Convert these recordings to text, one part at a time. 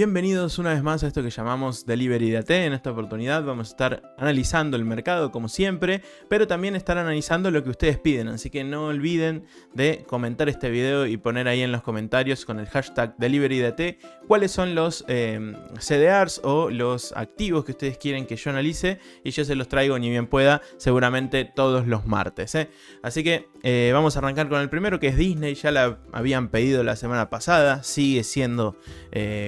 Bienvenidos una vez más a esto que llamamos Delivery de AT. En esta oportunidad vamos a estar analizando el mercado como siempre, pero también estar analizando lo que ustedes piden, así que no olviden de comentar este video y poner ahí en los comentarios con el hashtag Delivery de AT cuáles son los CDRs o los activos que ustedes quieren que yo analice y yo se los traigo ni bien pueda, seguramente todos los martes. Así que vamos a arrancar con el primero, que es Disney. Ya la habían pedido la semana pasada, sigue siendo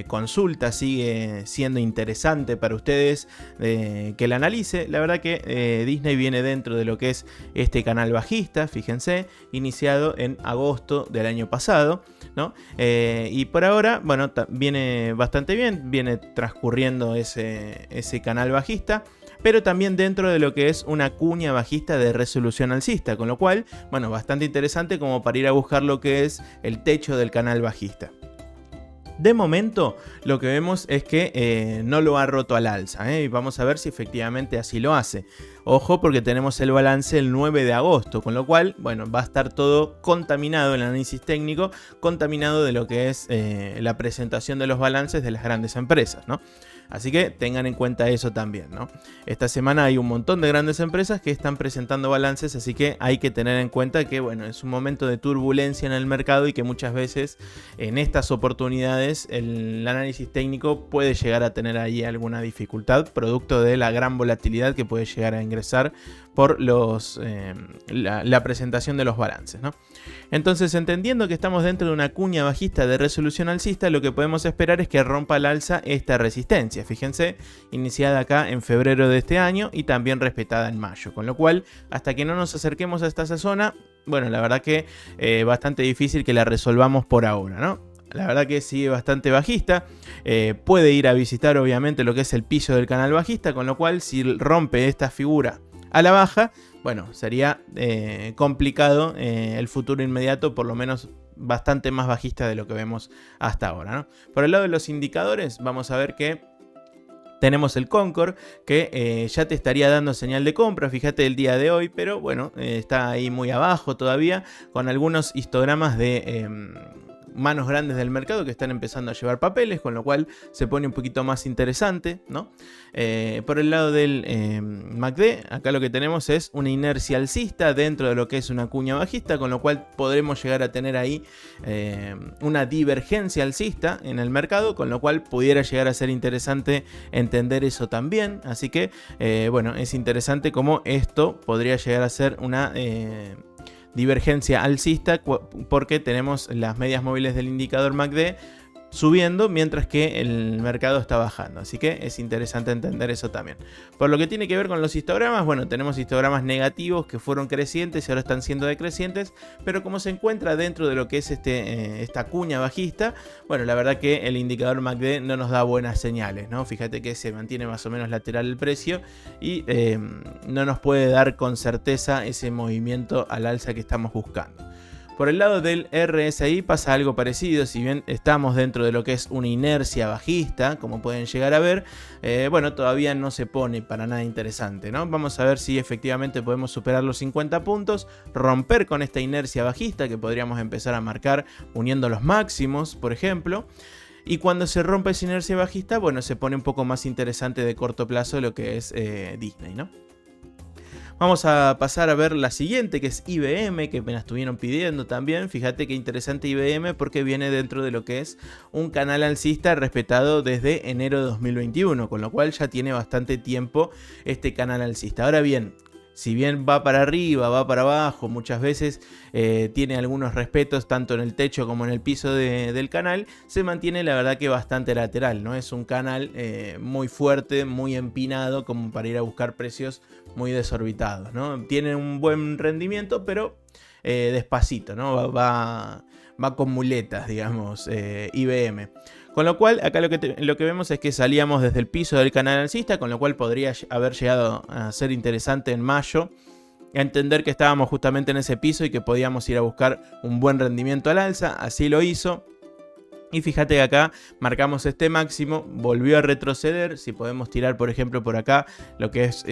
consulta, sigue siendo interesante para ustedes que la analice. La verdad que Disney viene dentro de lo que es este canal bajista, fíjense, iniciado en agosto del año pasado, ¿no? Y por ahora, bueno, viene bastante bien, viene transcurriendo ese canal bajista, pero también dentro de lo que es una cuña bajista de resolución alcista, con lo cual, bueno, bastante interesante como para ir a buscar lo que es el techo del canal bajista. De momento lo que vemos es que no lo ha roto al alza, y vamos a ver si efectivamente así lo hace. Ojo, porque tenemos el balance el 9 de agosto, con lo cual, bueno, va a estar todo contaminado, el análisis técnico, contaminado de lo que es la presentación de los balances de las grandes empresas, ¿no? Así que tengan en cuenta eso también, ¿no? Esta semana hay un montón de grandes empresas que están presentando balances, así que hay que tener en cuenta que, bueno, es un momento de turbulencia en el mercado y que muchas veces en estas oportunidades el análisis técnico puede llegar a tener ahí alguna dificultad, producto de la gran volatilidad que puede llegar a ingresar por la presentación de los balances, ¿no? Entonces, entendiendo que estamos dentro de una cuña bajista de resolución alcista, lo que podemos esperar es que rompa al alza esta resistencia. Fíjense, iniciada acá en febrero de este año y también respetada en mayo. Con lo cual, hasta que no nos acerquemos a esta zona, bueno, la verdad que bastante difícil que la resolvamos por ahora, ¿no? La verdad que sigue bastante bajista, puede ir a visitar obviamente lo que es el piso del canal bajista, con lo cual si rompe esta figura a la baja, bueno, sería complicado el futuro inmediato, por lo menos bastante más bajista de lo que vemos hasta ahora, ¿no? Por el lado de los indicadores, vamos a ver que tenemos el Concord, que ya te estaría dando señal de compra, fíjate el día de hoy, pero bueno, está ahí muy abajo todavía, con algunos histogramas de manos grandes del mercado que están empezando a llevar papeles, con lo cual se pone un poquito más interesante, ¿no? Por el lado del MACD, acá lo que tenemos es una inercia alcista dentro de lo que es una cuña bajista, con lo cual podremos llegar a tener ahí una divergencia alcista en el mercado, con lo cual pudiera llegar a ser interesante entender eso también. Así que, bueno, es interesante cómo esto podría llegar a ser una divergencia alcista, porque tenemos las medias móviles del indicador MACD subiendo mientras que el mercado está bajando, así que es interesante entender eso también. Por lo que tiene que ver con los histogramas, bueno, tenemos histogramas negativos que fueron crecientes y ahora están siendo decrecientes, pero como se encuentra dentro de lo que es esta cuña bajista, bueno, la verdad que el indicador MACD no nos da buenas señales, ¿no? Fíjate que se mantiene más o menos lateral el precio y no nos puede dar con certeza ese movimiento al alza que estamos buscando. Por el lado del RSI pasa algo parecido, si bien estamos dentro de lo que es una inercia bajista, como pueden llegar a ver, bueno, todavía no se pone para nada interesante, ¿no? Vamos a ver si efectivamente podemos superar los 50 puntos, romper con esta inercia bajista que podríamos empezar a marcar uniendo los máximos, por ejemplo. Y cuando se rompe esa inercia bajista, bueno, se pone un poco más interesante de corto plazo lo que es Disney, ¿no? Vamos a pasar a ver la siguiente, que es IBM, que me la estuvieron pidiendo también. Fíjate qué interesante IBM, porque viene dentro de lo que es un canal alcista respetado desde enero de 2021, con lo cual ya tiene bastante tiempo este canal alcista. Ahora bien, si bien va para arriba, va para abajo, muchas veces tiene algunos respetos tanto en el techo como en el piso del canal, se mantiene la verdad que bastante lateral, ¿no? Es un canal muy fuerte, muy empinado, como para ir a buscar precios muy desorbitados, ¿no? Tiene un buen rendimiento, pero despacito, ¿no? Va con muletas, digamos, IBM. Con lo cual, acá lo que vemos es que salíamos desde el piso del canal alcista, con lo cual podría haber llegado a ser interesante en mayo, entender que estábamos justamente en ese piso y que podíamos ir a buscar un buen rendimiento al alza. Así lo hizo. Y fíjate que acá marcamos este máximo, volvió a retroceder. Si podemos tirar, por ejemplo, por acá lo que es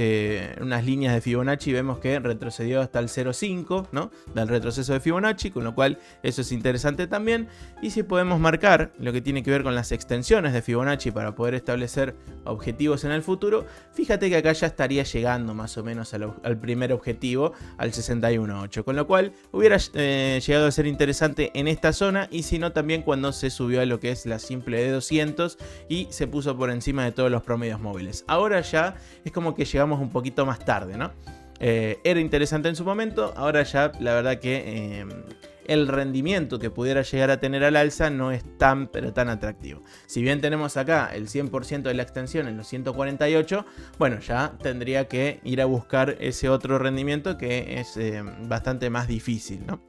unas líneas de Fibonacci, vemos que retrocedió hasta el 0,5, ¿no? Del retroceso de Fibonacci, con lo cual eso es interesante también. Y si podemos marcar lo que tiene que ver con las extensiones de Fibonacci para poder establecer objetivos en el futuro, fíjate que acá ya estaría llegando más o menos al primer objetivo, al 61,8, con lo cual hubiera llegado a ser interesante en esta zona, y si no también cuando se subió a lo que es la simple de 200 y se puso por encima de todos los promedios móviles. Ahora ya es como que llegamos un poquito más tarde, ¿no? Era interesante en su momento, ahora ya la verdad que el rendimiento que pudiera llegar a tener al alza no es tan pero tan atractivo. Si bien tenemos acá el 100% de la extensión en los 148, bueno, ya tendría que ir a buscar ese otro rendimiento que es bastante más difícil, ¿no?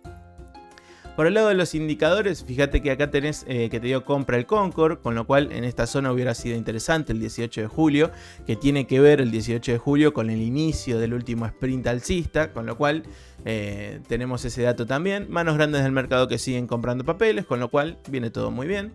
Por el lado de los indicadores, fíjate que acá tenés que te dio compra el Concord, con lo cual en esta zona hubiera sido interesante el 18 de julio, que tiene que ver el 18 de julio con el inicio del último sprint alcista, con lo cual tenemos ese dato también. Manos grandes del mercado que siguen comprando papeles, con lo cual viene todo muy bien.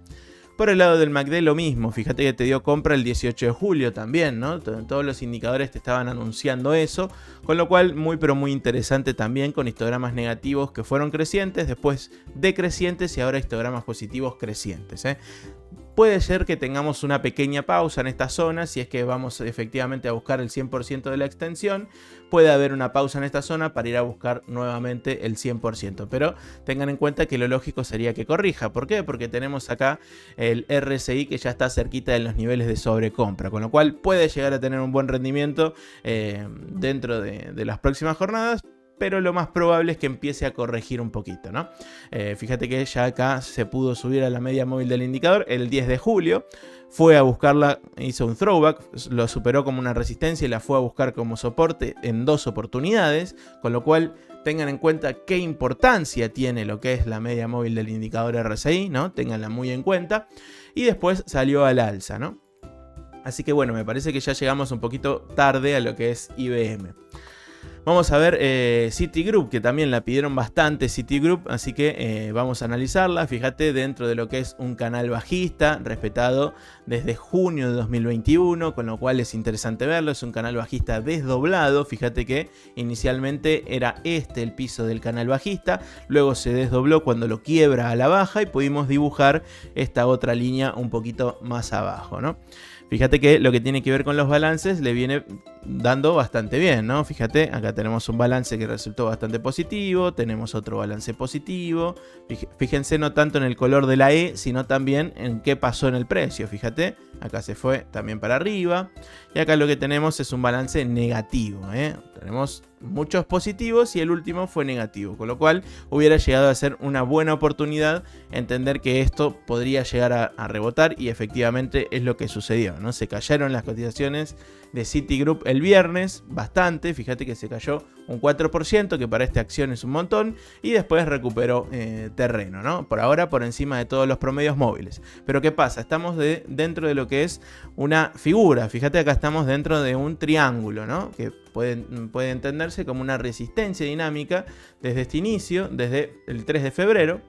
Por el lado del MACD lo mismo, fíjate que te dio compra el 18 de julio también, ¿no? Todos los indicadores te estaban anunciando eso, con lo cual muy pero muy interesante también, con histogramas negativos que fueron crecientes, después decrecientes y ahora histogramas positivos crecientes, ¿eh? Puede ser que tengamos una pequeña pausa en esta zona, si es que vamos efectivamente a buscar el 100% de la extensión. Puede haber una pausa en esta zona para ir a buscar nuevamente el 100%. Pero tengan en cuenta que lo lógico sería que corrija. ¿Por qué? Porque tenemos acá el RSI que ya está cerquita de los niveles de sobrecompra. Con lo cual puede llegar a tener un buen rendimiento dentro de las próximas jornadas. Pero lo más probable es que empiece a corregir un poquito, ¿no? Fíjate que ya acá se pudo subir a la media móvil del indicador el 10 de julio. Fue a buscarla, hizo un throwback, lo superó como una resistencia y la fue a buscar como soporte en 2 oportunidades. Con lo cual tengan en cuenta qué importancia tiene lo que es la media móvil del indicador RSI, ¿no? Ténganla muy en cuenta. Y después salió al alza, ¿no? Así que bueno, me parece que ya llegamos un poquito tarde a lo que es IBM. Vamos a ver Citigroup, que también la pidieron bastante Citigroup, así que vamos a analizarla. Fíjate, dentro de lo que es un canal bajista, respetado desde junio de 2021, con lo cual es interesante verlo. Es un canal bajista desdoblado. Fíjate que inicialmente era el piso del canal bajista, luego se desdobló cuando lo quiebra a la baja y pudimos dibujar esta otra línea un poquito más abajo, ¿no? Fíjate que lo que tiene que ver con los balances le viene dando bastante bien, ¿no? Fíjate, acá tenemos un balance que resultó bastante positivo, tenemos otro balance positivo. Fíjense no tanto en el color de la E, sino también en qué pasó en el precio. Fíjate, acá se fue también para arriba. Y acá lo que tenemos es un balance negativo, ¿eh? Tenemos muchos positivos y el último fue negativo, con lo cual hubiera llegado a ser una buena oportunidad entender que esto podría llegar a rebotar, y efectivamente es lo que sucedió, ¿no? Se cayeron las cotizaciones de Citigroup el viernes bastante, fíjate que se cayó un 4%, que para esta acción es un montón, y después recuperó terreno, ¿no? Por ahora por encima de todos los promedios móviles. Pero ¿qué pasa? Estamos dentro de lo que es una figura, fíjate acá estamos dentro de un triángulo, ¿no? Que puede entenderse como una resistencia dinámica desde este inicio, desde el 3 de febrero.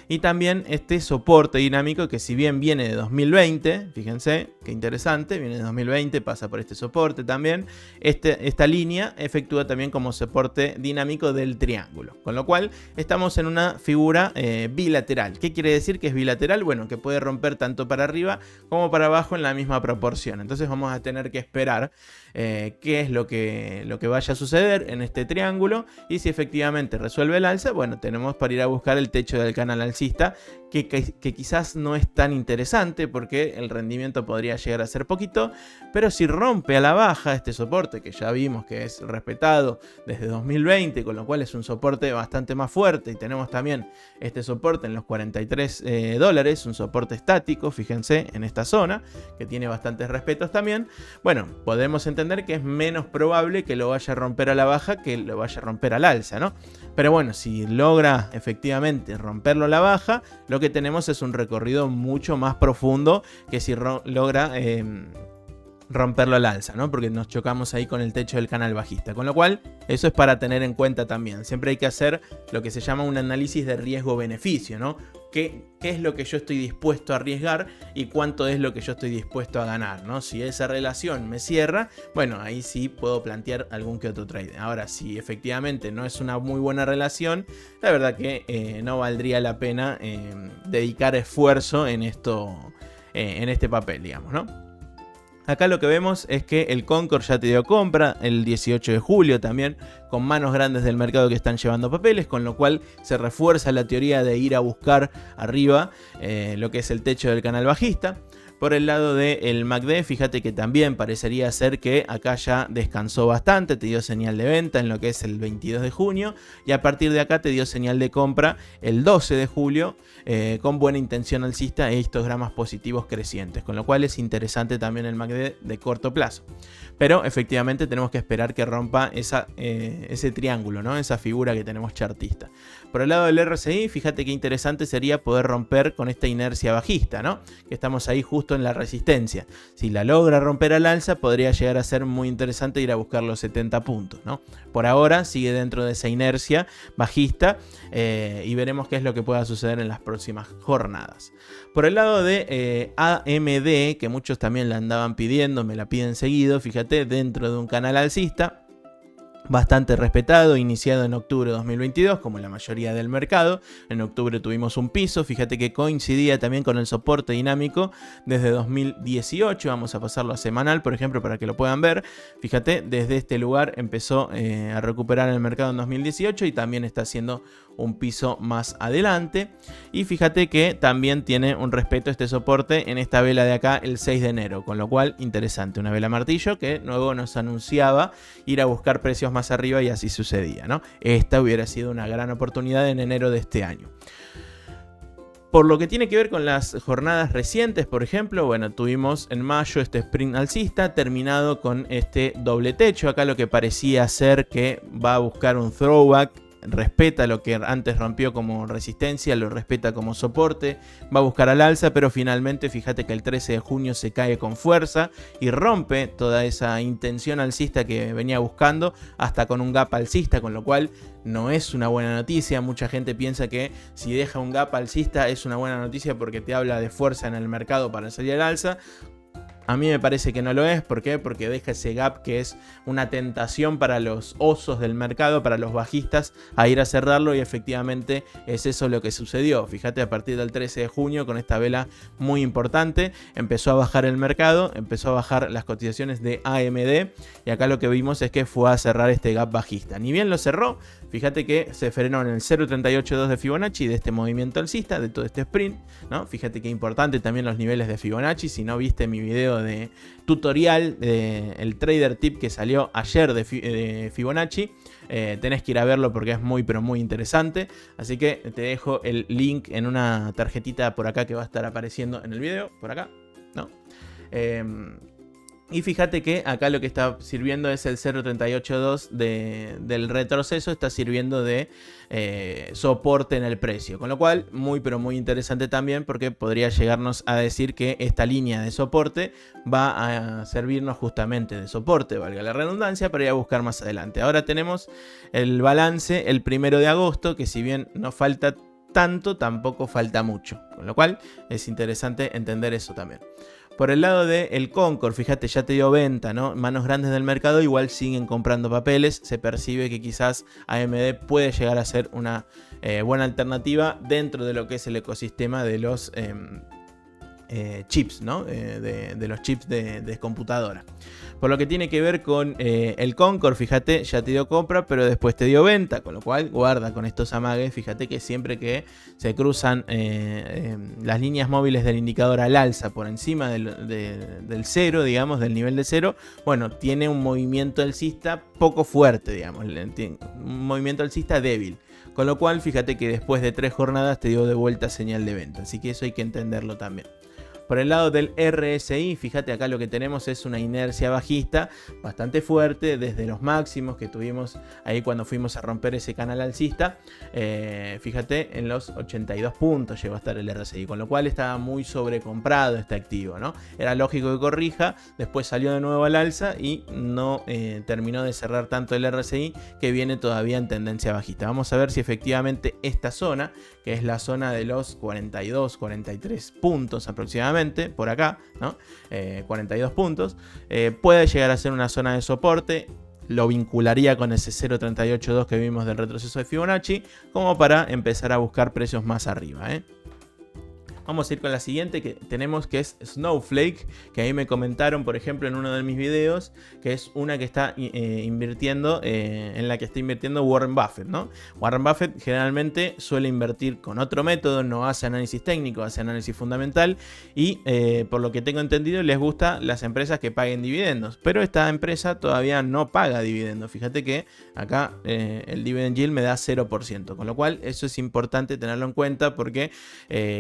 Y también este soporte dinámico que, si bien viene de 2020, fíjense qué interesante, viene de 2020, pasa por este soporte también. Esta línea efectúa también como soporte dinámico del triángulo. Con lo cual estamos en una figura bilateral. ¿Qué quiere decir que es bilateral? Bueno, que puede romper tanto para arriba como para abajo en la misma proporción. Entonces vamos a tener que esperar qué es lo que vaya a suceder en este triángulo, y si efectivamente resuelve el alza, bueno, tenemos para ir a buscar el techo del canal alcista, que quizás no es tan interesante porque el rendimiento podría llegar a ser poquito, pero si rompe a la baja este soporte, que ya vimos que es respetado desde 2020, con lo cual es un soporte bastante más fuerte, y tenemos también este soporte en los 43 dólares, un soporte estático, fíjense en esta zona, que tiene bastantes respetos también. Bueno, podemos entender que es menos probable que lo vaya a romper a la baja que lo vaya a romper al alza, ¿no? Pero bueno, si logra efectivamente romperlo a la baja, lo que tenemos es un recorrido mucho más profundo que si logra romperlo al alza, ¿no? Porque nos chocamos ahí con el techo del canal bajista. Con lo cual, eso es para tener en cuenta también. Siempre hay que hacer lo que se llama un análisis de riesgo-beneficio, ¿no? ¿Qué es lo que yo estoy dispuesto a arriesgar y cuánto es lo que yo estoy dispuesto a ganar, ¿no? Si esa relación me cierra, bueno, ahí sí puedo plantear algún que otro trade. Ahora, si efectivamente no es una muy buena relación, la verdad que no valdría la pena dedicar esfuerzo en esto, en este papel, digamos, ¿no? Acá lo que vemos es que el Concord ya te dio compra el 18 de julio también, con manos grandes del mercado que están llevando papeles, con lo cual se refuerza la teoría de ir a buscar arriba lo que es el techo del canal bajista. Por el lado del MACD, fíjate que también parecería ser que acá ya descansó bastante, te dio señal de venta en lo que es el 22 de junio y a partir de acá te dio señal de compra el 12 de julio con buena intención alcista e histogramas positivos crecientes, con lo cual es interesante también el MACD de corto plazo. Pero efectivamente tenemos que esperar que rompa ese triángulo, ¿no? Esa figura que tenemos chartista. Por el lado del RSI, fíjate qué interesante sería poder romper con esta inercia bajista, ¿no? Que estamos ahí justo en la resistencia. Si la logra romper al alza, podría llegar a ser muy interesante ir a buscar los 70 puntos, ¿no? Por ahora sigue dentro de esa inercia bajista y veremos qué es lo que pueda suceder en las próximas jornadas. Por el lado de AMD, que muchos también la andaban pidiendo, me la piden seguido, fíjate, dentro de un canal alcista, bastante respetado, iniciado en octubre de 2022, como la mayoría del mercado. En octubre tuvimos un piso, fíjate que coincidía también con el soporte dinámico desde 2018, vamos a pasarlo a semanal, por ejemplo, para que lo puedan ver. Fíjate, desde este lugar empezó a recuperar el mercado en 2018 y también está haciendo un piso más adelante. Y fíjate que también tiene un respeto este soporte en esta vela de acá el 6 de enero, con lo cual interesante, una vela martillo que luego nos anunciaba ir a buscar precios más arriba y así sucedía, ¿no? Esta hubiera sido una gran oportunidad en enero de este año. Por lo que tiene que ver con las jornadas recientes, por ejemplo, bueno, tuvimos en mayo este sprint alcista terminado con este doble techo. Acá lo que parecía ser que va a buscar un throwback, respeta lo que antes rompió como resistencia, lo respeta como soporte, va a buscar al alza, pero finalmente fíjate que el 13 de junio se cae con fuerza y rompe toda esa intención alcista que venía buscando, hasta con un gap alcista, con lo cual no es una buena noticia. Mucha gente piensa que si deja un gap alcista es una buena noticia porque te habla de fuerza en el mercado para salir al alza. A mí me parece que no lo es. ¿Por qué? Porque deja ese gap que es una tentación para los osos del mercado, para los bajistas, a ir a cerrarlo, y efectivamente es eso lo que sucedió. Fíjate, a partir del 13 de junio, con esta vela muy importante, empezó a bajar el mercado, empezó a bajar las cotizaciones de AMD, y acá lo que vimos es que fue a cerrar este gap bajista. Ni bien lo cerró, fíjate que se frenó en el 0.382 de Fibonacci de este movimiento alcista, de todo este sprint, ¿no? Fíjate que importante también los niveles de Fibonacci. Si no viste mi video de tutorial el trader tip que salió ayer de Fibonacci, tenés que ir a verlo porque es muy pero muy interesante, así que te dejo el link en una tarjetita por acá que va a estar apareciendo en el video, por acá, ¿no? Y fíjate que acá lo que está sirviendo es el 0.382 del retroceso, está sirviendo de soporte en el precio. Con lo cual, muy pero muy interesante también, porque podría llegarnos a decir que esta línea de soporte va a servirnos justamente de soporte, valga la redundancia, para ir a buscar más adelante. Ahora tenemos el balance el 1 de agosto, que si bien no falta tanto, tampoco falta mucho. Con lo cual, es interesante entender eso también. Por el lado del Concord, fíjate, ya te dio venta, ¿no? Manos grandes del mercado igual siguen comprando papeles. Se percibe que quizás AMD puede llegar a ser una buena alternativa dentro de lo que es el ecosistema de los chips, ¿no? De los chips de computadora. Por lo que tiene que ver con el Concord, fíjate, ya te dio compra, pero después te dio venta, con lo cual guarda con estos amagues. Fíjate que siempre que se cruzan las líneas móviles del indicador al alza por encima del cero, digamos, del nivel de cero, bueno, tiene un movimiento alcista poco fuerte, digamos, un movimiento alcista débil. Con lo cual, fíjate que después de 3 jornadas te dio de vuelta señal de venta, así que eso hay que entenderlo también. Por el lado del RSI, fíjate acá lo que tenemos es una inercia bajista bastante fuerte desde los máximos que tuvimos ahí cuando fuimos a romper ese canal alcista. Fíjate, en los 82 puntos llegó a estar el RSI, con lo cual estaba muy sobrecomprado este activo, ¿no? Era lógico que corrija, después salió de nuevo al alza y no terminó de cerrar tanto el RSI, que viene todavía en tendencia bajista. Vamos a ver si efectivamente esta zona, que es la zona de los 42, 43 puntos aproximadamente, por acá, ¿no? 42 puntos, puede llegar a ser una zona de soporte. Lo vincularía con ese 0.382 que vimos del retroceso de Fibonacci, como para empezar a buscar precios más arriba, Vamos a ir con la siguiente que tenemos, que es Snowflake, que ahí me comentaron, por ejemplo, en uno de mis videos, que es una que está invirtiendo, en la que está invirtiendo Warren Buffett, ¿no? Warren Buffett generalmente suele invertir con otro método, no hace análisis técnico, hace análisis fundamental y por lo que tengo entendido les gusta las empresas que paguen dividendos, pero esta empresa todavía no paga dividendos. Fíjate que acá el dividend yield me da 0%, con lo cual eso es importante tenerlo en cuenta porque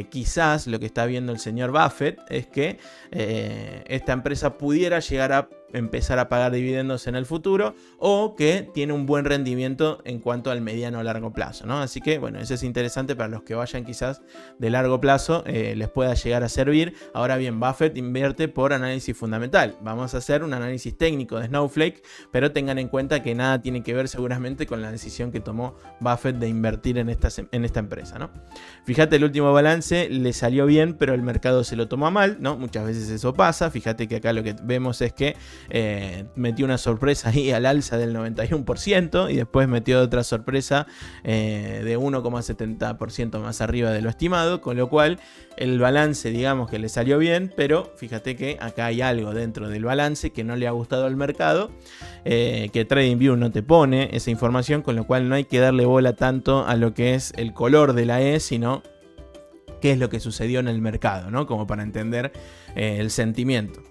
quizás lo que está viendo el señor Buffett es que esta empresa pudiera llegar a empezar a pagar dividendos en el futuro, o que tiene un buen rendimiento en cuanto al mediano o largo plazo, ¿no? Así que bueno, eso es interesante para los que vayan quizás de largo plazo, les pueda llegar a servir. Ahora bien, Buffett invierte por análisis fundamental. Vamos a hacer un análisis técnico de Snowflake, pero tengan en cuenta que nada tiene que ver seguramente con la decisión que tomó Buffett de invertir en esta empresa, ¿no? Fíjate, el último balance le salió bien, pero el mercado se lo tomó mal, ¿no? Muchas veces eso pasa. Fíjate que acá lo que vemos es que metió una sorpresa ahí al alza del 91% y después metió otra sorpresa de 1,70% más arriba de lo estimado, con lo cual el balance, digamos que le salió bien, pero fíjate que acá hay algo dentro del balance que no le ha gustado al mercado, que TradingView no te pone esa información, con lo cual no hay que darle bola tanto a lo que es el color de la E, sino qué es lo que sucedió en el mercado, ¿no? Como para entender el sentimiento.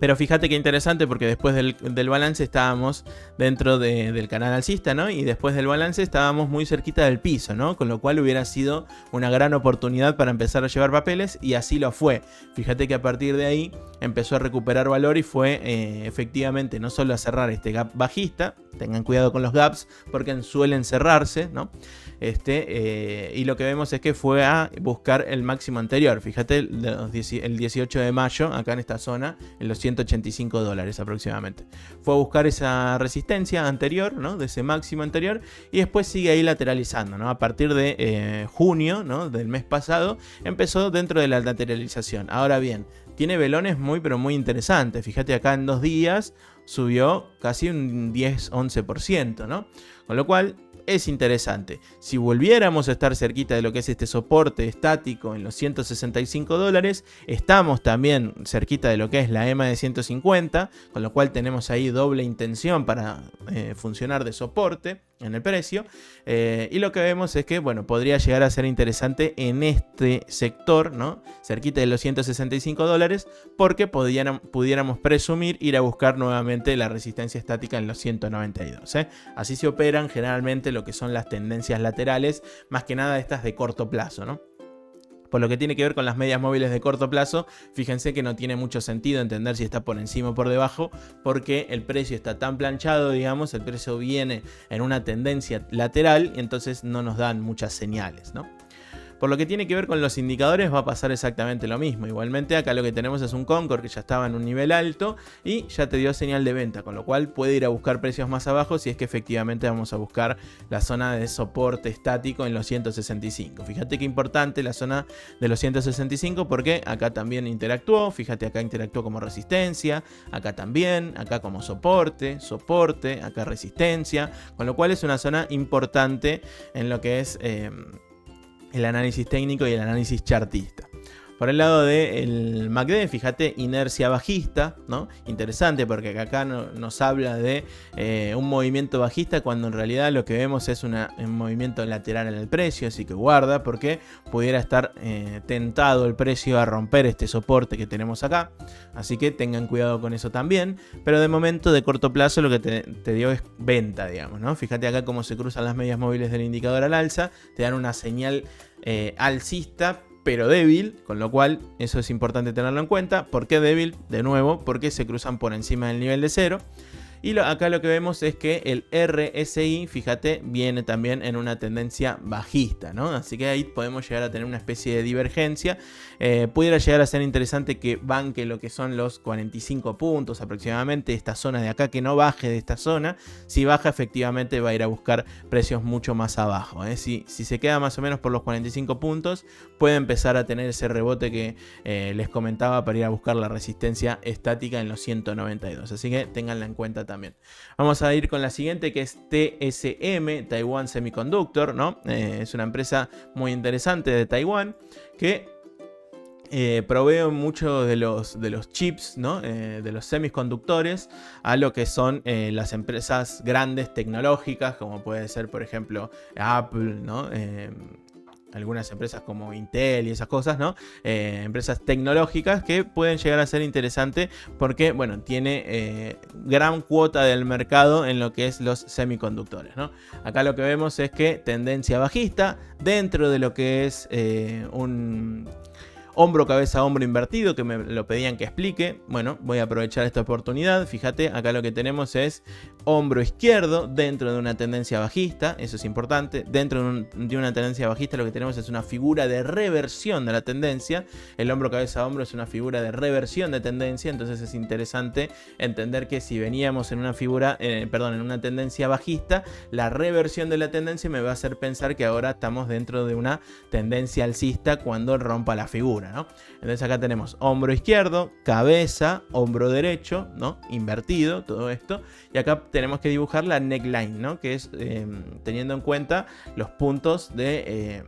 Pero fíjate qué interesante, porque después del balance estábamos dentro del canal alcista, ¿no? Y después del balance estábamos muy cerquita del piso, ¿no? Con lo cual hubiera sido una gran oportunidad para empezar a llevar papeles, y así lo fue. Fíjate que a partir de ahí empezó a recuperar valor y fue efectivamente no solo a cerrar este gap bajista, tengan cuidado con los gaps porque suelen cerrarse, ¿no? Y lo que vemos es que fue a buscar el máximo anterior. Fíjate, el 18 de mayo, acá en esta zona, en los $185 aproximadamente. Fue a buscar esa resistencia anterior, ¿no? De ese máximo anterior, y después sigue ahí lateralizando, ¿no? A partir de junio, ¿no? Del mes pasado, empezó dentro de la lateralización. Ahora bien, tiene velones muy pero muy interesantes. Fíjate, acá en 2 días subió casi un 10-11%, ¿no? Con lo cual es interesante. Si volviéramos a estar cerquita de lo que es este soporte estático en los $165, estamos también cerquita de lo que es la EMA de 150, con lo cual tenemos ahí doble intención para funcionar de soporte en el precio, y lo que vemos es que, bueno, podría llegar a ser interesante en este sector, ¿no? Cerquita de los $165, porque pudiéramos presumir ir a buscar nuevamente la resistencia estática en los 192, Así se operan generalmente lo que son las tendencias laterales, más que nada estas de corto plazo, ¿no? Por lo que tiene que ver con las medias móviles de corto plazo, fíjense que no tiene mucho sentido entender si está por encima o por debajo, porque el precio está tan planchado, digamos, el precio viene en una tendencia lateral y entonces no nos dan muchas señales, ¿no? Por lo que tiene que ver con los indicadores va a pasar exactamente lo mismo. Igualmente acá lo que tenemos es un Concord que ya estaba en un nivel alto y ya te dio señal de venta, con lo cual puede ir a buscar precios más abajo si es que efectivamente vamos a buscar la zona de soporte estático en los 165. Fíjate qué importante la zona de los 165, porque acá también interactuó. Fíjate, acá interactuó como resistencia, acá también, acá como soporte, acá resistencia, con lo cual es una zona importante en lo que es el análisis técnico y el análisis chartista. Por el lado del MACD, fíjate, inercia bajista, ¿no? Interesante, porque acá nos habla de un movimiento bajista, cuando en realidad lo que vemos es un movimiento lateral en el precio, así que guarda, porque pudiera estar tentado el precio a romper este soporte que tenemos acá, así que tengan cuidado con eso también. Pero de momento, de corto plazo, lo que te dio es venta, digamos, ¿no? Fíjate acá cómo se cruzan las medias móviles del indicador al alza, te dan una señal alcista, pero débil, con lo cual eso es importante tenerlo en cuenta. ¿Por qué débil? De nuevo, porque se cruzan por encima del nivel de 0. Y acá lo que vemos es que el RSI, fíjate, viene también en una tendencia bajista, ¿no? Así que ahí podemos llegar a tener una especie de divergencia. Pudiera llegar a ser interesante que banque lo que son los 45 puntos aproximadamente, esta zona de acá, que no baje de esta zona. Si baja, efectivamente va a ir a buscar precios mucho más abajo, ¿eh? Si se queda más o menos por los 45 puntos, puede empezar a tener ese rebote que les comentaba para ir a buscar la resistencia estática en los 192. Así que ténganla en cuenta también. Vamos a ir con la siguiente, que es TSM, Taiwan Semiconductor, ¿no? Es una empresa muy interesante de Taiwán que provee muchos de los chips, ¿no? De los semiconductores a lo que son las empresas grandes tecnológicas, como puede ser, por ejemplo, Apple, ¿no? Algunas empresas como Intel y esas cosas, ¿no? Empresas tecnológicas que pueden llegar a ser interesantes porque, bueno, tiene gran cuota del mercado en lo que es los semiconductores, ¿no? Acá lo que vemos es que tendencia bajista dentro de lo que es un hombro, cabeza, hombro invertido, que me lo pedían que explique. Bueno, voy a aprovechar esta oportunidad. Fíjate, acá lo que tenemos es hombro izquierdo dentro de una tendencia bajista. Eso es importante. Dentro de una tendencia bajista lo que tenemos es una figura de reversión de la tendencia. El hombro, cabeza, hombro es una figura de reversión de tendencia. Entonces es interesante entender que si veníamos en una figura, en una tendencia bajista, la reversión de la tendencia me va a hacer pensar que ahora estamos dentro de una tendencia alcista cuando rompa la figura, ¿no? Entonces acá tenemos hombro izquierdo, cabeza, hombro derecho, ¿no? Invertido, todo esto. Y acá tenemos que dibujar la neckline, ¿no? Que es teniendo en cuenta los puntos de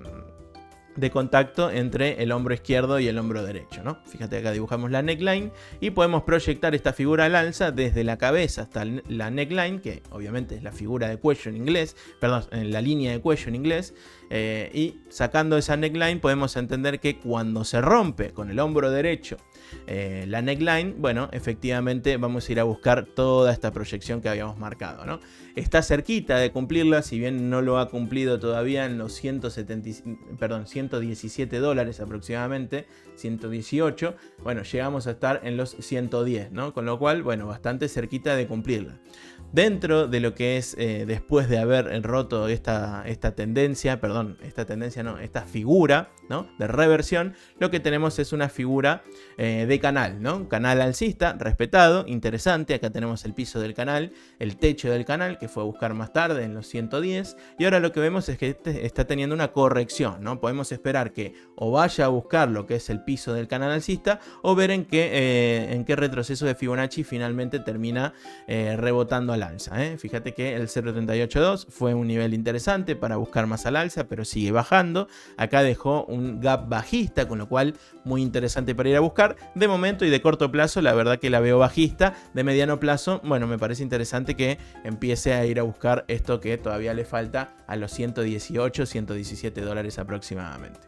contacto entre el hombro izquierdo y el hombro derecho, ¿no? Fíjate, acá dibujamos la neckline y podemos proyectar esta figura al alza desde la cabeza hasta la neckline, que obviamente es la figura de cuello en inglés, perdón, en la línea de cuello en inglés. Y sacando esa neckline podemos entender que cuando se rompe con el hombro derecho la neckline, bueno, efectivamente vamos a ir a buscar toda esta proyección que habíamos marcado, ¿no? Está cerquita de cumplirla, si bien no lo ha cumplido todavía en los 117 dólares aproximadamente, 118, bueno, llegamos a estar en los 110, ¿no? Con lo cual, bueno, bastante cerquita de cumplirla. Dentro de lo que es, después de haber roto esta figura, ¿no? De reversión, lo que tenemos es una figura de canal, ¿no? Canal alcista, respetado, interesante. Acá tenemos el piso del canal, el techo del canal, que fue a buscar más tarde en los 110. Y ahora lo que vemos es que está teniendo una corrección, ¿no? Podemos esperar que o vaya a buscar lo que es el piso del canal alcista o ver en qué retroceso de Fibonacci finalmente termina rebotando al alza, ¿eh? Fíjate que el 0.382 fue un nivel interesante para buscar más al alza, pero sigue bajando. Acá dejó un gap bajista, con lo cual muy interesante para ir a buscar. De momento y de corto plazo, la verdad que la veo bajista. De mediano plazo, bueno, me parece interesante que empiece a ir a buscar esto que todavía le falta a los 118, 117 dólares aproximadamente.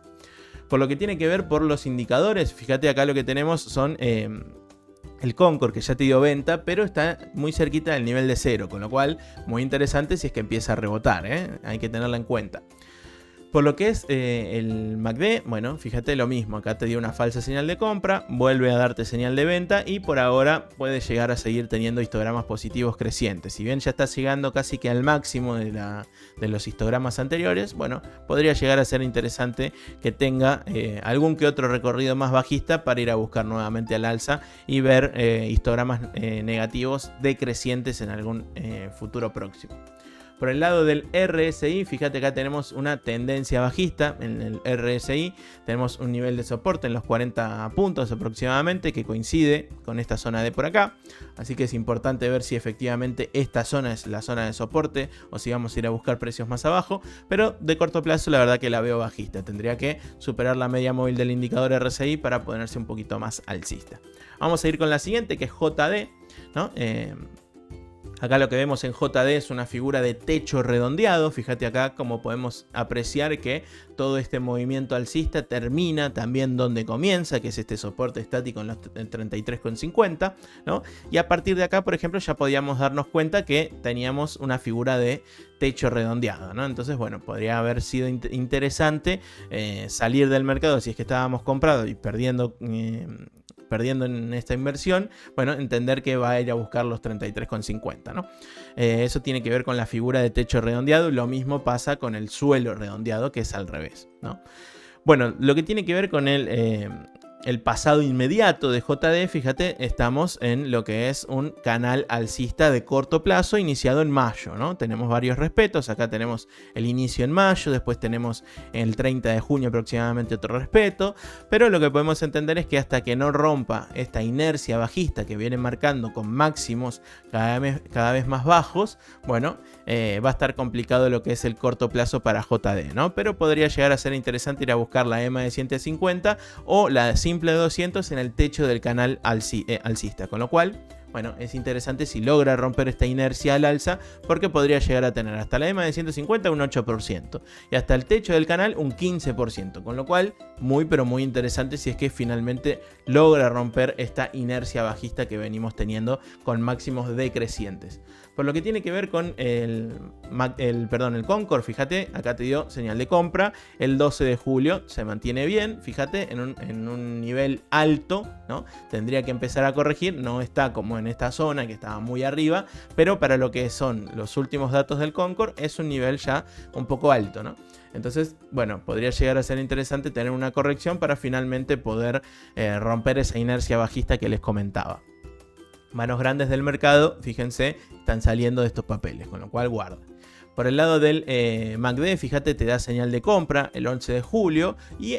Por lo que tiene que ver por los indicadores, fíjate acá lo que tenemos son el Concord, que ya te dio venta, pero está muy cerquita del nivel de 0, con lo cual muy interesante si es que empieza a rebotar, ¿eh? Hay que tenerla en cuenta. Por lo que es el MACD, bueno, fíjate lo mismo, acá te dio una falsa señal de compra, vuelve a darte señal de venta y por ahora puede llegar a seguir teniendo histogramas positivos crecientes. Si bien ya está llegando casi que al máximo de los histogramas anteriores, bueno, podría llegar a ser interesante que tenga algún que otro recorrido más bajista para ir a buscar nuevamente al alza y ver histogramas negativos decrecientes en algún futuro próximo. Por el lado del RSI, fíjate acá tenemos una tendencia bajista. En el RSI tenemos un nivel de soporte en los 40 puntos aproximadamente, que coincide con esta zona de por acá. Así que es importante ver si efectivamente esta zona es la zona de soporte o si vamos a ir a buscar precios más abajo. Pero de corto plazo la verdad que la veo bajista. Tendría que superar la media móvil del indicador RSI para ponerse un poquito más alcista. Vamos a ir con la siguiente, que es JD, ¿no? Acá lo que vemos en JD es una figura de techo redondeado. Fíjate acá cómo podemos apreciar que todo este movimiento alcista termina también donde comienza, que es este soporte estático en los 33,50, ¿no? Y a partir de acá, por ejemplo, ya podíamos darnos cuenta que teníamos una figura de techo redondeado, ¿no? Entonces, bueno, podría haber sido interesante salir del mercado si es que estábamos comprados y perdiendo en esta inversión, bueno, entender que va a ir a buscar los 33,50, ¿no? Eso tiene que ver con la figura de techo redondeado, y lo mismo pasa con el suelo redondeado, que es al revés, ¿no? Bueno, lo que tiene que ver con el pasado inmediato de JD, fíjate, estamos en lo que es un canal alcista de corto plazo iniciado en mayo, ¿no? Tenemos varios respetos, acá tenemos el inicio en mayo, después tenemos el 30 de junio aproximadamente otro respeto, pero lo que podemos entender es que hasta que no rompa esta inercia bajista que viene marcando con máximos cada vez más bajos, bueno, va a estar complicado lo que es el corto plazo para JD, ¿no? Pero podría llegar a ser interesante ir a buscar la EMA de 150 o la simple de 200 en el techo del canal alcista, con lo cual, bueno, es interesante si logra romper esta inercia al alza, porque podría llegar a tener hasta la EMA de 150 un 8% y hasta el techo del canal un 15%, con lo cual muy pero muy interesante si es que finalmente logra romper esta inercia bajista que venimos teniendo con máximos decrecientes. Por lo que tiene que ver con el Concord, fíjate, acá te dio señal de compra, el 12 de julio se mantiene bien, fíjate, en un nivel alto, ¿no? Tendría que empezar a corregir, no está como en esta zona que estaba muy arriba, pero para lo que son los últimos datos del Concord es un nivel ya un poco alto, ¿no? Entonces, bueno, podría llegar a ser interesante tener una corrección para finalmente poder romper esa inercia bajista que les comentaba. Manos grandes del mercado, fíjense, están saliendo de estos papeles, con lo cual guarda. Por el lado del MACD, fíjate, te da señal de compra el 11 de julio y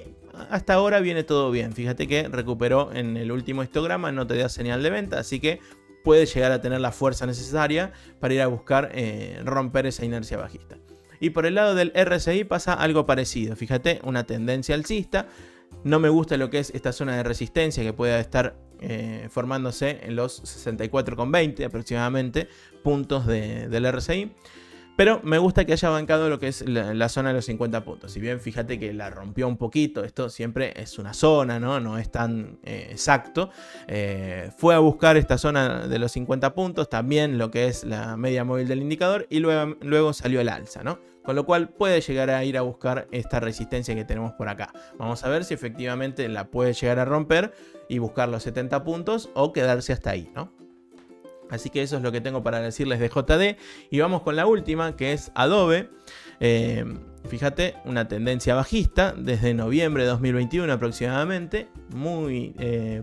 hasta ahora viene todo bien. Fíjate que recuperó en el último histograma, no te da señal de venta, así que puede llegar a tener la fuerza necesaria para ir a buscar romper esa inercia bajista. Y por el lado del RSI pasa algo parecido, fíjate, una tendencia alcista. No me gusta lo que es esta zona de resistencia que pueda estar formándose en los 64,20 aproximadamente puntos del RSI. Pero me gusta que haya bancado lo que es la zona de los 50 puntos. Si bien fíjate que la rompió un poquito, esto siempre es una zona, no es tan exacto. Fue a buscar esta zona de los 50 puntos, también lo que es la media móvil del indicador, y luego salió el alza, ¿no? Con lo cual puede llegar a ir a buscar esta resistencia que tenemos por acá. Vamos a ver si efectivamente la puede llegar a romper y buscar los 70 puntos o quedarse hasta ahí, ¿no? Así que eso es lo que tengo para decirles de JD. Y vamos con la última, que es Adobe. Fíjate, una tendencia bajista desde noviembre de 2021 aproximadamente. Muy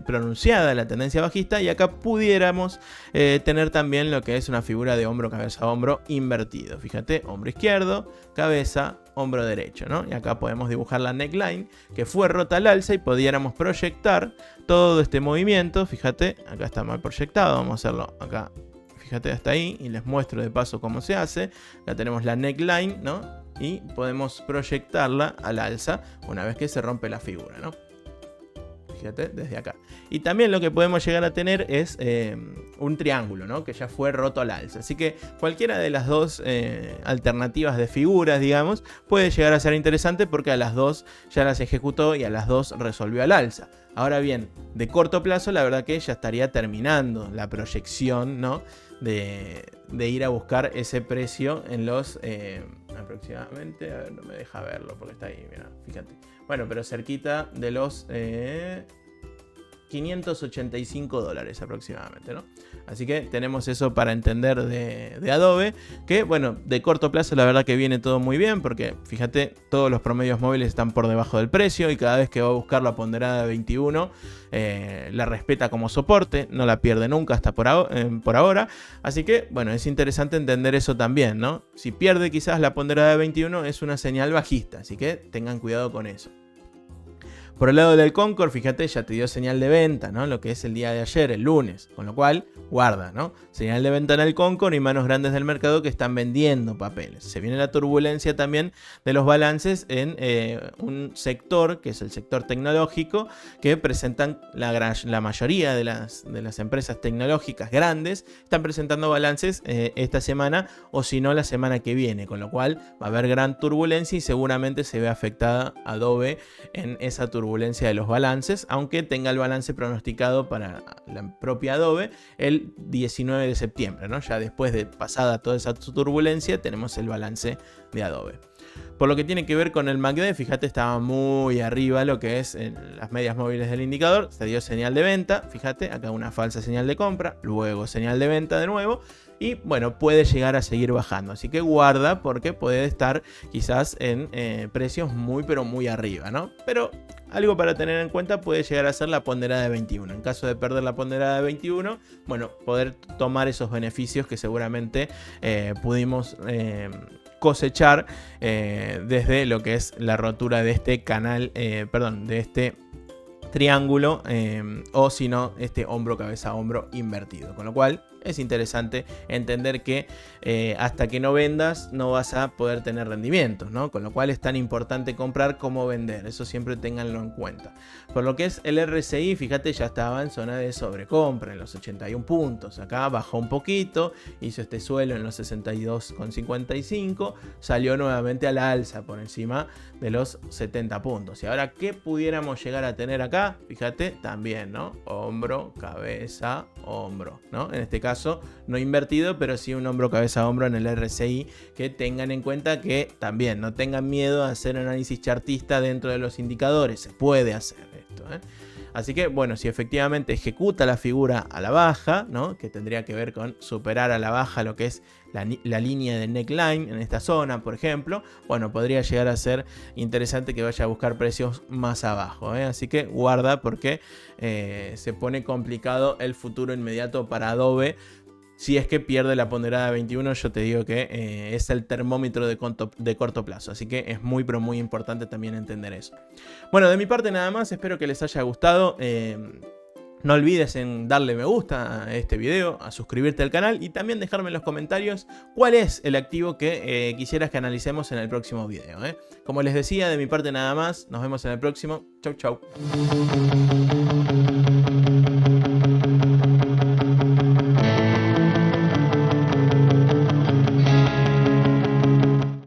pronunciada la tendencia bajista. Y acá pudiéramos tener también lo que es una figura de hombro, cabeza, hombro invertido. Fíjate, hombro izquierdo, cabeza, hombro derecho, ¿no? Y acá podemos dibujar la neckline que fue rota al alza y pudiéramos proyectar todo este movimiento. Fíjate, acá está mal proyectado, vamos a hacerlo acá, fíjate hasta ahí y les muestro de paso cómo se hace. Acá tenemos la neckline, ¿no? Y podemos proyectarla al alza una vez que se rompe la figura, ¿no? Fíjate, desde acá. Y también lo que podemos llegar a tener es un triángulo, ¿no? Que ya fue roto al alza. Así que cualquiera de las dos alternativas de figuras, digamos, puede llegar a ser interesante porque a las dos ya las ejecutó y a las dos resolvió al alza. Ahora bien, de corto plazo, la verdad que ya estaría terminando la proyección, ¿no? De ir a buscar ese precio en los aproximadamente, a ver, no me deja verlo porque está ahí, mira, fíjate. Bueno, pero cerquita de los $585 aproximadamente, ¿no? Así que tenemos eso para entender de Adobe, que bueno, de corto plazo la verdad que viene todo muy bien, porque fíjate, todos los promedios móviles están por debajo del precio y cada vez que va a buscar la ponderada de 21, la respeta como soporte, no la pierde nunca hasta por ahora. Así que bueno, es interesante entender eso también, ¿no? Si pierde quizás la ponderada de 21 es una señal bajista, así que tengan cuidado con eso. Por el lado del Concord, fíjate, ya te dio señal de venta, ¿no? Lo que es el día de ayer, el lunes. Con lo cual, guarda, ¿no? Señal de venta en el Concord y manos grandes del mercado que están vendiendo papeles. Se viene la turbulencia también de los balances en un sector, que es el sector tecnológico, que presentan la mayoría de las empresas tecnológicas grandes, están presentando balances esta semana o si no la semana que viene. Con lo cual, va a haber gran turbulencia y seguramente se ve afectada Adobe en esa turbulencia de los balances, aunque tenga el balance pronosticado para la propia Adobe el 19 de septiembre, ¿no? Ya después de pasada toda esa turbulencia tenemos el balance de Adobe. Por lo que tiene que ver con el MACD, fíjate, estaba muy arriba lo que es en las medias móviles del indicador, se dio señal de venta, fíjate, acá una falsa señal de compra, luego señal de venta de nuevo, y bueno, puede llegar a seguir bajando, así que guarda porque puede estar quizás en precios muy pero muy arriba, ¿no? Pero algo para tener en cuenta puede llegar a ser la ponderada de 21. En caso de perder la ponderada de 21, bueno, poder tomar esos beneficios que seguramente pudimos cosechar desde lo que es la rotura de este canal, de este triángulo o si no este hombro cabeza hombro invertido, con lo cual es interesante entender que hasta que no vendas no vas a poder tener rendimientos, ¿no? Con lo cual es tan importante comprar como vender, eso siempre ténganlo en cuenta. Por lo que es el RSI, fíjate, ya estaba en zona de sobrecompra en los 81 puntos, acá bajó un poquito, hizo este suelo en los 62,55, salió nuevamente a la alza por encima de los 70 puntos. Y ahora, ¿qué pudiéramos llegar a tener acá? Fíjate, también, ¿no? Hombro, cabeza, hombro, ¿no? En este caso, no invertido, pero sí un hombro, cabeza, hombro en el RSI, que tengan en cuenta que también no tengan miedo a hacer análisis chartista dentro de los indicadores, se puede hacer esto, ¿eh? Así que, bueno, si efectivamente ejecuta la figura a la baja, ¿no? Que tendría que ver con superar a la baja lo que es la línea de neckline en esta zona, por ejemplo, bueno, podría llegar a ser interesante que vaya a buscar precios más abajo, ¿eh? Así que guarda porque se pone complicado el futuro inmediato para Adobe. Si es que pierde la ponderada 21, yo te digo que es el termómetro de corto plazo. Así que es muy, pero muy importante también entender eso. Bueno, de mi parte nada más. Espero que les haya gustado. No olvides en darle me gusta a este video, a suscribirte al canal y también dejarme en los comentarios cuál es el activo que quisieras que analicemos en el próximo video, ¿eh? Como les decía, de mi parte nada más. Nos vemos en el próximo. Chau, chau.